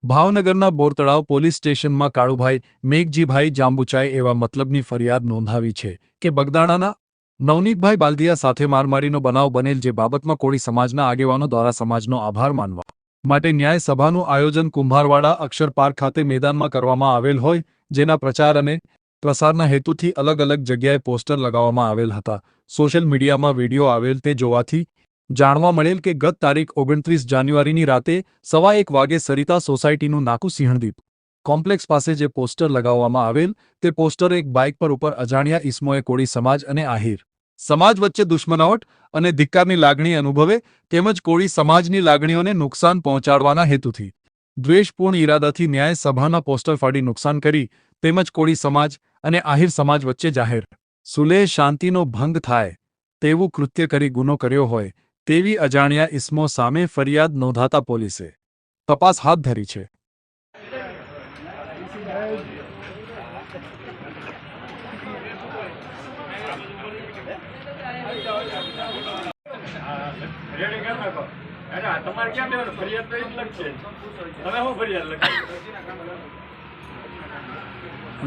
ભાવનગરના બોરતળાવ પોલીસ સ્ટેશનમાં કાળુભાઈ મેઘજીભાઈ જાંબુચાએ એવા મતલબની ફરિયાદ નોંધાવી છે કે બગદાણાના નવનીતભાઈ બાલદિયા સાથે મારમારીનો બનાવ બનેલ, જે બાબતમાં કોળી સમાજના આગેવાનો દ્વારા સમાજનો આભાર માનવા માટે ન્યાય સભાનું આયોજન કુંભારવાડા અક્ષર પાર્ક ખાતે મેદાનમાં કરવામાં આવેલ હોય, જેના પ્રચાર અને પ્રસારના હેતુથી અલગ અલગ જગ્યાએ પોસ્ટર લગાવવામાં આવેલ હતા। સોશિયલ મીડિયામાં વિડીયો આવેલ તે જોવાથી જાણવા મળેલ કે ગત તારીખ 29 જાન્યુઆરીની રાતે 1:15 વાગે સરિતા સોસાયટીનું નાકુ સિંહણદીપ કોમ્પ્લેક્સ પાસે જે પોસ્ટર લગાવવામાં આવેલ તે પોસ્ટર એક બાઇક પર ઉપર અજાણ્યા ઈસમોએ કોળી સમાજ અને આહિર સમાજ વચ્ચે દુશ્મનાવટ અને ધિક્કારની લાગણી અનુભવે તેમજ કોળી સમાજની લાગણીઓને નુકસાન પહોંચાડવાના હેતુથી દ્વેષપૂર્ણ ઈરાદાથી ન્યાય સભાના પોસ્ટર ફાડી નુકસાન કરી તેમજ કોળી સમાજ અને આહિર સમાજ વચ્ચે જાહેર સુલેહ શાંતિનો ભંગ થાય તેવું કૃત્ય કરી ગુનો કર્યો હોય તેવી અજાણ્યા ઈસમો સામે ફરિયાદ નોંધાતા પોલીસે તપાસ હાથ ધરી છે।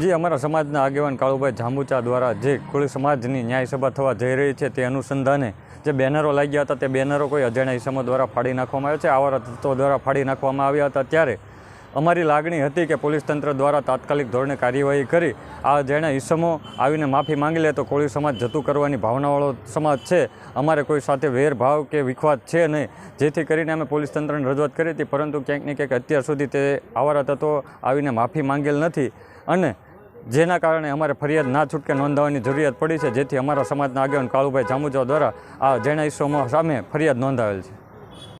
जी, अमरा समाजना आगेवान काळुभाई जांबुचा द्वारा जे कोळी समाजनी न्याय सभा थवा जई रही है ते अनुसंधाने जे बेनरो लाग्या हता ते बेनरो कोई अजाण्या ईसमो द्वारा फाड़ी नाखवामां आव्या छे। आवारा तत्वो द्वारा फाड़ी नाखवामां आव्या हता त्यारे अमारी लागणी हती के पोलीस तंत्र द्वारा तात्कालिक धोरणे कार्यवाही करी आ जेणे ईसमो आवीने माफी मांगी ले तो कोळी समाज जतुं करवानी भावनावाळो समाज छे। अमारे कोई साथे वेरभाव के विखवाद छे नहीं, जेथी करीने अमे पोलीस तंत्रने रजूआत करी हती, परंतु क्यांक ने क्यांक अत्यार सुधी ते आवारा तत्वो आवीने माफी मांगेल नथी अने जेना कारणे अमारे फरियाद ना छूटके नोंधावવાની જરૂરિયાત પડી છે, જેથી અમારા સમાજના આગેવાન કાળુભાઈ જાંબુચા દ્વારા આ જેણા ઈસમો સામે ફરિયાદ નોંધાવેલ છે।